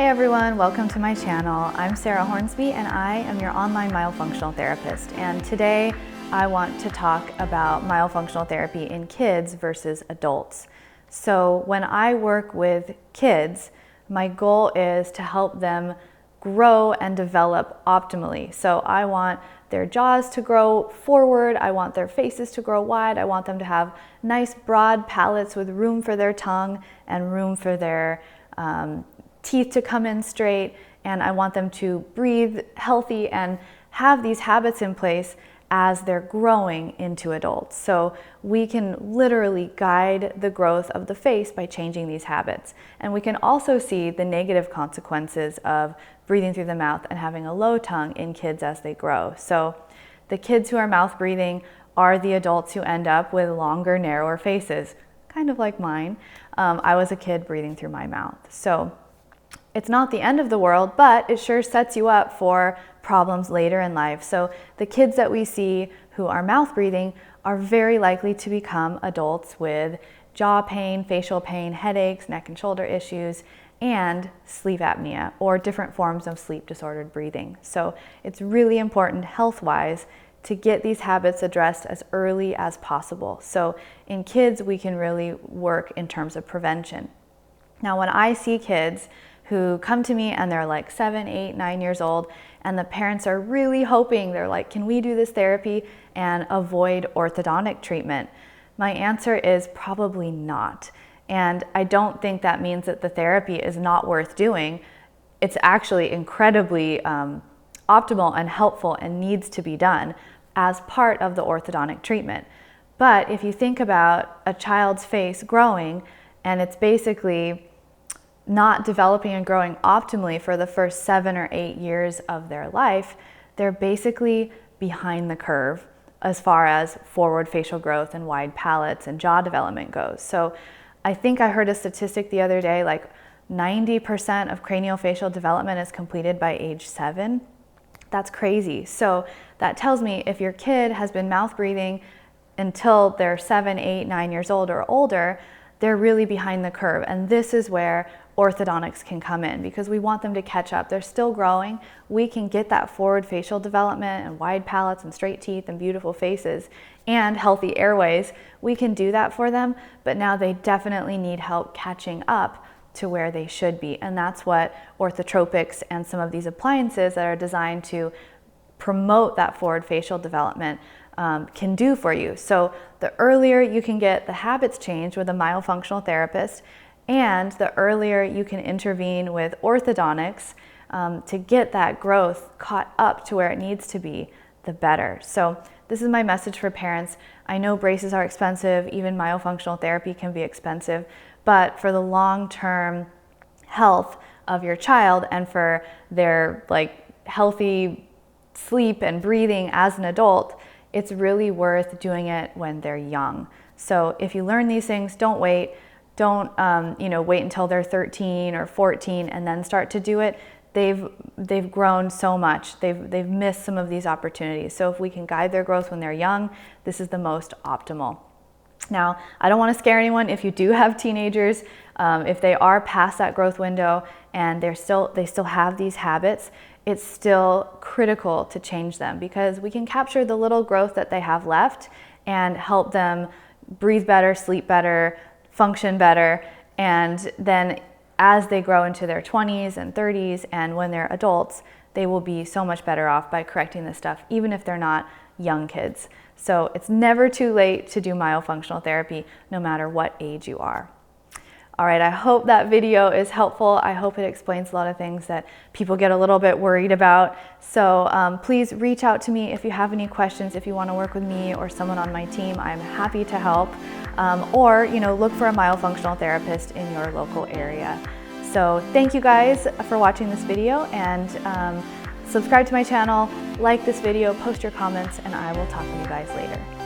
Hey everyone, welcome to my channel. I'm Sarah Hornsby and I am your online myofunctional therapist. And today I want to talk about myofunctional therapy in kids versus adults. So when I work with kids, my goal is to help them grow and develop optimally. So I want their jaws to grow forward, I want their faces to grow wide, I want them to have nice broad palates with room for their tongue and room for their teeth to come in straight, and I want them to breathe healthy and have these habits in place as they're growing into adults. So we can literally guide the growth of the face by changing these habits. And we can also see the negative consequences of breathing through the mouth and having a low tongue in kids as they grow. So the kids who are mouth breathing are the adults who end up with longer, narrower faces, kind of like mine. I was a kid breathing through my mouth. So it's not the end of the world, but it sure sets you up for problems later in life. So the kids that we see who are mouth breathing are very likely to become adults with jaw pain, facial pain, headaches, neck and shoulder issues, and sleep apnea or different forms of sleep disordered breathing. So it's really important health-wise to get these habits addressed as early as possible. So in kids, we can really work in terms of prevention. Now, when I see kids who come to me and they're like 7, 8, 9 years old, and the parents are really hoping, they're like, can we do this therapy and avoid orthodontic treatment? My answer is probably not. And I don't think that means that the therapy is not worth doing. It's actually incredibly optimal and helpful and needs to be done as part of the orthodontic treatment. But if you think about a child's face growing and it's basically not developing and growing optimally for the first 7 or 8 years of their life, they're basically behind the curve as far as forward facial growth and wide palates and jaw development goes. So I think I heard a statistic the other day, like 90% of craniofacial development is completed by age 7. That's crazy. So that tells me if your kid has been mouth breathing until they're 7, 8, 9 years old or older, they're really behind the curve. And this is where orthodontics can come in because we want them to catch up. They're still growing. We can get that forward facial development and wide palates and straight teeth and beautiful faces and healthy airways. We can do that for them, but now they definitely need help catching up to where they should be. And that's what orthotropics and some of these appliances that are designed to promote that forward facial development can do for you. So the earlier you can get the habits changed with a myofunctional therapist, and the earlier you can intervene with orthodontics to get that growth caught up to where it needs to be, the better. So this is my message for parents. I know braces are expensive, even myofunctional therapy can be expensive, but for the long-term health of your child and for their healthy sleep and breathing as an adult, it's really worth doing it when they're young. So if you learn these things, don't wait. Don't wait until they're 13 or 14 and then start to do it. They've grown so much. They've missed some of these opportunities. So if we can guide their growth when they're young, this is the most optimal. Now, I don't want to scare anyone if you do have teenagers. If they are past that growth window and they still have these habits, it's still critical to change them because we can capture the little growth that they have left and help them breathe better, sleep better, function better, and then as they grow into their 20s and 30s and when they're adults, they will be so much better off by correcting this stuff, even if they're not young kids. So it's never too late to do myofunctional therapy, no matter what age you are. All right, I hope that video is helpful. I hope it explains a lot of things that people get a little bit worried about. So please reach out to me if you have any questions, if you want to work with me or someone on my team, I'm happy to help. Or look for a myofunctional therapist in your local area. So thank you guys for watching this video, and subscribe to my channel, like this video, post your comments, and I will talk to you guys later.